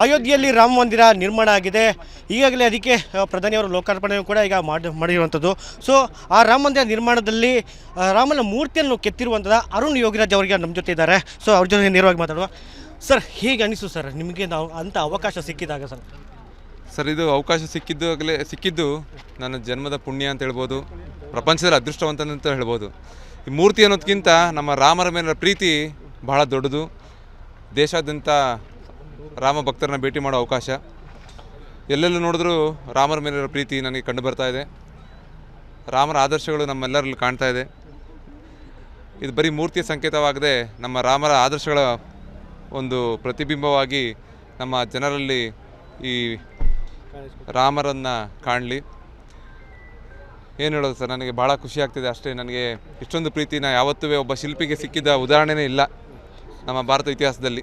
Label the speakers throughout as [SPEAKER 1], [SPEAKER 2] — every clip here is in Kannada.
[SPEAKER 1] ಅಯೋಧ್ಯೆಯಲ್ಲಿ ರಾಮ ಮಂದಿರ ನಿರ್ಮಾಣ ಆಗಿದೆ. ಈಗಾಗಲೇ ಅದಕ್ಕೆ ಪ್ರಧಾನಿಯವರು ಲೋಕಾರ್ಪಣೆ ಕೂಡ ಈಗ ಮಾಡಿರುವಂಥದ್ದು. ಸೊ ಆ ರಾಮ ಮಂದಿರ ನಿರ್ಮಾಣದಲ್ಲಿ ರಾಮನ ಮೂರ್ತಿಯನ್ನು ಕೆತ್ತಿರುವಂಥದ್ದು ಅರುಣ್ ಯೋಗಿರಾಜ್ ಅವರಿಗೆ ನಮ್ಮ ಜೊತೆ ಇದ್ದಾರೆ. ಸೊ ಅವ್ರ ಜೊತೆ ನೇರವಾಗಿ ಮಾತಾಡುವ. ಸರ್, ಹೇಗೆ ಅನಿಸು ಸರ್ ನಿಮಗೆ ನಾವು ಅಂಥ ಅವಕಾಶ ಸಿಕ್ಕಿದಾಗ?
[SPEAKER 2] ಸರ್, ಇದು ಅವಕಾಶ ಸಿಕ್ಕಿದ್ದು ನನ್ನ ಜನ್ಮದ ಪುಣ್ಯ ಅಂತ ಹೇಳ್ಬೋದು, ಪ್ರಪಂಚದಲ್ಲಿ ಅದೃಷ್ಟವಂತ ಅಂತ ಹೇಳ್ಬೋದು. ಈ ಮೂರ್ತಿ ಅನ್ನೋದಕ್ಕಿಂತ ನಮ್ಮ ರಾಮರ ಮೇಲಿನ ಪ್ರೀತಿ ಬಹಳ ದೊಡ್ಡದು. ದೇಶಾದ್ಯಂತ ರಾಮ ಭಕ್ತರನ್ನ ಭೇಟಿ ಮಾಡೋ ಅವಕಾಶ, ಎಲ್ಲೆಲ್ಲೂ ನೋಡಿದ್ರೂ ರಾಮರ ಮೇಲಿರೋ ಪ್ರೀತಿ ನನಗೆ ಕಂಡು ಬರ್ತಾ ಇದೆ. ರಾಮರ ಆದರ್ಶಗಳು ನಮ್ಮೆಲ್ಲರಲ್ಲಿ ಕಾಣ್ತಾ ಇದೆ. ಇದು ಬರೀ ಮೂರ್ತಿಯ ಸಂಕೇತವಾಗದೆ ನಮ್ಮ ರಾಮರ ಆದರ್ಶಗಳ ಒಂದು ಪ್ರತಿಬಿಂಬವಾಗಿ ನಮ್ಮ ಜನರಲ್ಲಿ ಈ ರಾಮರನ್ನು ಕಾಣಲಿ. ಏನು ಹೇಳೋದು ಸರ್, ನನಗೆ ಭಾಳ ಖುಷಿ ಆಗ್ತಿದೆ ಅಷ್ಟೇ. ನನಗೆ ಇಷ್ಟೊಂದು ಪ್ರೀತಿನ ಯಾವತ್ತೂ ಒಬ್ಬ ಶಿಲ್ಪಿಗೆ ಸಿಕ್ಕಿದ ಉದಾಹರಣೆನೇ ಇಲ್ಲ ನಮ್ಮ ಭಾರತ ಇತಿಹಾಸದಲ್ಲಿ.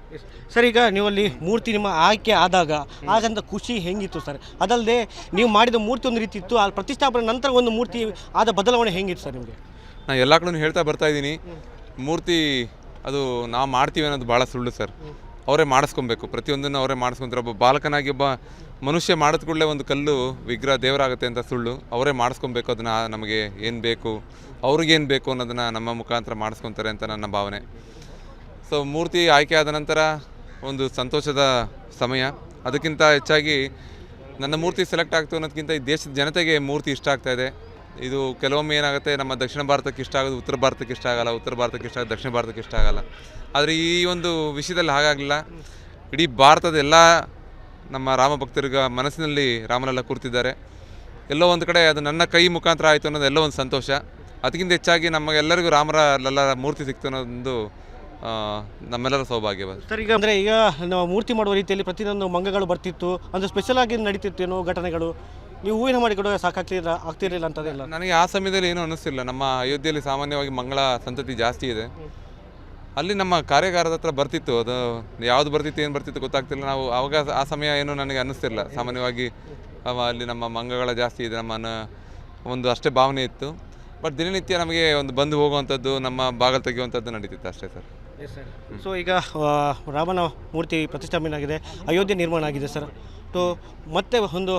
[SPEAKER 1] ಸರ್, ಈಗ ನೀವಲ್ಲಿ ಮೂರ್ತಿ ನಿಮ್ಮ ಆಯ್ಕೆ ಆದಾಗ ಆಗಂತ ಖುಷಿ ಹೆಂಗಿತ್ತು ಸರ್? ಅದಲ್ಲದೆ ನೀವು ಮಾಡಿದ ಮೂರ್ತಿ ಒಂದು ರೀತಿ ಇತ್ತು, ಅಲ್ಲಿ ಪ್ರತಿಷ್ಠಾಪನೆ ನಂತರ ಒಂದು ಮೂರ್ತಿ ಆದ ಬದಲಾವಣೆ ಹೆಂಗಿತ್ತು ಸರ್ ನಿಮಗೆ?
[SPEAKER 2] ನಾನು ಎಲ್ಲ ಕಡೆ ಹೇಳ್ತಾ ಬರ್ತಾ ಇದ್ದೀನಿ, ಮೂರ್ತಿ ಅದು ನಾವು ಮಾಡ್ತೀವಿ ಅನ್ನೋದು ಭಾಳ ಸುಳ್ಳು ಸರ್. ಅವರೇ ಮಾಡಿಸ್ಕೊಬೇಕು, ಪ್ರತಿಯೊಂದನ್ನು ಅವರೇ ಮಾಡಿಸ್ಕೊತಾರೆ. ಒಬ್ಬ ಬಾಲಕನಾಗಿ ಒಬ್ಬ ಮನುಷ್ಯ ಮಾಡಿದ ಕೂಡಲೇ ಒಂದು ಕಲ್ಲು ವಿಗ್ರಹ ದೇವರಾಗುತ್ತೆ ಅಂತ ಸುಳ್ಳು. ಅವರೇ ಮಾಡಿಸ್ಕೊಬೇಕು. ಅದನ್ನು ನಮಗೆ ಏನು ಬೇಕು, ಅವ್ರಿಗೇನು ಬೇಕು ಅನ್ನೋದನ್ನು ನಮ್ಮ ಮುಖಾಂತರ ಮಾಡಿಸ್ಕೊತಾರೆ ಅಂತ ನನ್ನ ಭಾವನೆ. ಸೊ ಮೂರ್ತಿ ಆಯ್ಕೆ ಆದ ನಂತರ ಒಂದು ಸಂತೋಷದ ಸಮಯ. ಅದಕ್ಕಿಂತ ಹೆಚ್ಚಾಗಿ ನನ್ನ ಮೂರ್ತಿ ಸೆಲೆಕ್ಟ್ ಆಗ್ತು ಅನ್ನೋದಕ್ಕಿಂತ ಈ ದೇಶದ ಜನತೆಗೆ ಮೂರ್ತಿ ಇಷ್ಟ ಆಗ್ತಾಯಿದೆ. ಇದು ಕೆಲವೊಮ್ಮೆ ಏನಾಗುತ್ತೆ, ನಮ್ಮ ದಕ್ಷಿಣ ಭಾರತಕ್ಕೆ ಇಷ್ಟ ಆಗೋದು ಉತ್ತರ ಭಾರತಕ್ಕೆ ಇಷ್ಟ ಆಗಲ್ಲ, ಉತ್ತರ ಭಾರತಕ್ಕೆ ಇಷ್ಟ ಆಗೋದು ದಕ್ಷಿಣ ಭಾರತಕ್ಕೆ ಇಷ್ಟ ಆಗಲ್ಲ. ಆದರೆ ಈ ಒಂದು ವಿಷಯದಲ್ಲಿ ಹಾಗಾಗಲಿಲ್ಲ. ಇಡೀ ಭಾರತದ ಎಲ್ಲ ನಮ್ಮ ರಾಮ ಭಕ್ತರಿಗ ಮನಸ್ಸಿನಲ್ಲಿ ರಾಮನೆಲ್ಲ ಕೂರ್ತಿದ್ದಾರೆ. ಎಲ್ಲೋ ಒಂದು ಕಡೆ ಅದು ನನ್ನ ಕೈ ಮುಖಾಂತರ ಆಯಿತು ಅನ್ನೋದು ಎಲ್ಲೋ ಒಂದು ಸಂತೋಷ. ಅದಕ್ಕಿಂತ ಹೆಚ್ಚಾಗಿ ನಮಗೆಲ್ಲರಿಗೂ ರಾಮರೆಲ್ಲ ಮೂರ್ತಿ ಸಿಕ್ತು ಅನ್ನೋದೊಂದು ನಮ್ಮೆಲ್ಲರ ಸೌಭಾಗ್ಯ.
[SPEAKER 1] ಸರ್, ಈಗ ನಾವು ಮೂರ್ತಿ ಮಾಡುವ ರೀತಿಯಲ್ಲಿ ಪ್ರತಿಯೊಂದು ಮಂಗಗಳು ಬರ್ತಿತ್ತು, ಅಂದರೆ ಸ್ಪೆಷಲ್ ಆಗಿ ನಡೀತಿತ್ತೇನೋ ಘಟನೆಗಳು, ನೀವು ಹೂವಿನ ಮಾಡಿ ಕೊಡುವ ಆಗ್ತಿರಲಿಲ್ಲ ಅಂತದೆಲ್ಲ?
[SPEAKER 2] ನನಗೆ ಆ ಸಮಯದಲ್ಲಿ ಏನೂ ಅನ್ನಿಸ್ತಿಲ್ಲ. ನಮ್ಮ ಅಯೋಧ್ಯೆಯಲ್ಲಿ ಸಾಮಾನ್ಯವಾಗಿ ಮಂಗಳ ಸಂತತಿ ಜಾಸ್ತಿ ಇದೆ. ಅಲ್ಲಿ ನಮ್ಮ ಕಾರ್ಯಾಗಾರದ ಹತ್ರ ಬರ್ತಿತ್ತು, ಅದು ಯಾವುದು ಬರ್ತಿತ್ತು ಏನು ಬರ್ತಿತ್ತು ಗೊತ್ತಾಗ್ತಿಲ್ಲ. ನಾವು ಆವಾಗ ಆ ಸಮಯ ಏನೂ ನನಗೆ ಅನ್ನಿಸ್ತಿಲ್ಲ. ಸಾಮಾನ್ಯವಾಗಿ ಅಲ್ಲಿ ನಮ್ಮ ಮಂಗಗಳ ಜಾಸ್ತಿ ಇದೆ ನಮ್ಮ ಒಂದು ಅಷ್ಟೇ ಭಾವನೆ ಇತ್ತು. ಬಟ್ ದಿನನಿತ್ಯ ನಮಗೆ ಒಂದು ಬಂದು ಹೋಗುವಂಥದ್ದು, ನಮ್ಮ ಬಾಗಿಲು ತೆಗೆಯುವಂಥದ್ದು ನಡೀತಿತ್ತು ಅಷ್ಟೇ ಸರ್.
[SPEAKER 1] ಸೊ ಈಗ ರಾಮನ ಮೂರ್ತಿ ಪ್ರತಿಷ್ಠಾಪನೆ ಆಗಿದೆ, ಅಯೋಧ್ಯೆ ನಿರ್ಮಾಣ ಆಗಿದೆ ಸರ್. ಸೊ ಮತ್ತೆ ಒಂದು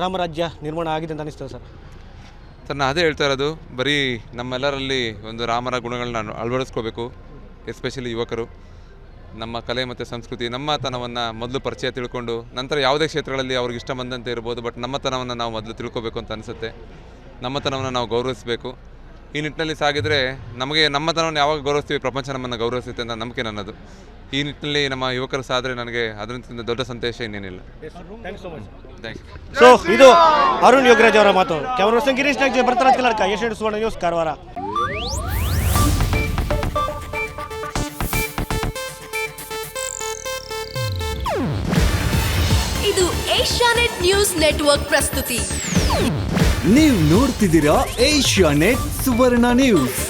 [SPEAKER 1] ರಾಮರಾಜ್ಯ ನಿರ್ಮಾಣ ಆಗಿದೆ ಅಂತ ಅನಿಸ್ತದೆ ಸರ್?
[SPEAKER 2] ಸರ್, ನಾನು ಅದೇ ಹೇಳ್ತಾ ಇರೋದು, ಬರೀ ನಮ್ಮೆಲ್ಲರಲ್ಲಿ ಒಂದು ರಾಮರ ಗುಣಗಳನ್ನ ಅಳವಡಿಸ್ಕೋಬೇಕು. ಎಸ್ಪೆಷಲಿ ಯುವಕರು ನಮ್ಮ ಕಲೆ ಮತ್ತು ಸಂಸ್ಕೃತಿ, ನಮ್ಮತನವನ್ನು ಮೊದಲು ಪರಿಚಯ ತಿಳ್ಕೊಂಡು ನಂತರ ಯಾವುದೇ ಕ್ಷೇತ್ರಗಳಲ್ಲಿ ಅವ್ರಿಗೆ ಇಷ್ಟ ಬಂದಂತೆ ಇರ್ಬೋದು, ಬಟ್ ನಮ್ಮತನವನ್ನು ನಾವು ಮೊದಲು ತಿಳ್ಕೊಬೇಕು ಅಂತ ಅನಿಸುತ್ತೆ. ನಮ್ಮತನವನ್ನು ನಾವು ಗೌರವಿಸಬೇಕು. ಈ ನಿಟ್ಟಿನಲ್ಲಿ ಸಾಗಿದರೆ ನಮಗೆ ನಮ್ಮತನವನ್ನು ಯಾವಾಗ ಗೌರವಿಸ್ತೀವಿ, ಪ್ರಪಂಚ ನಮ್ಮನ್ನು ಗೌರವಿಸುತ್ತೆ ಅಂತ ನಂಬಿಕೆ ನನ್ನದು. ಈ ನಿಟ್ಟಿನಲ್ಲಿ ನಮ್ಮ ಯುವಕರು ಸಾದರೆ ನನಗೆ ಅದರಿಂದ ದೊಡ್ಡ ಸಂದೇಶ ಇನ್ನೇನಿಲ್ಲ. Thank you.
[SPEAKER 1] ಸೊ ಇದು ಅರುಣ್ ಯೋಗಿರಾಜ್ ಅವರ ಮಾತು. ಕ್ಯಾಮರಾ ಪರ್ಸನ್ ಗಿರೀಶ್ ನಾಗ್, ಭರತರಾಜ್ ಕಲರ್ಕ, ಏಷ್ಯಾನೆಟ್ ಸುವರ್ಣ ನ್ಯೂಸ್, ಕಾರವಾರ.
[SPEAKER 3] ಇದು ಏಷ್ಯಾನೆಟ್ ನ್ಯೂಸ್ ನೆಟ್ವರ್ಕ್ ಪ್ರಸ್ತುತಿ.
[SPEAKER 4] ನೀವು ನೋಡ್ತಿದ್ದೀರಾ ಏಷ್ಯಾನೆಟ್ ಸುವರ್ಣ ನ್ಯೂಸ್.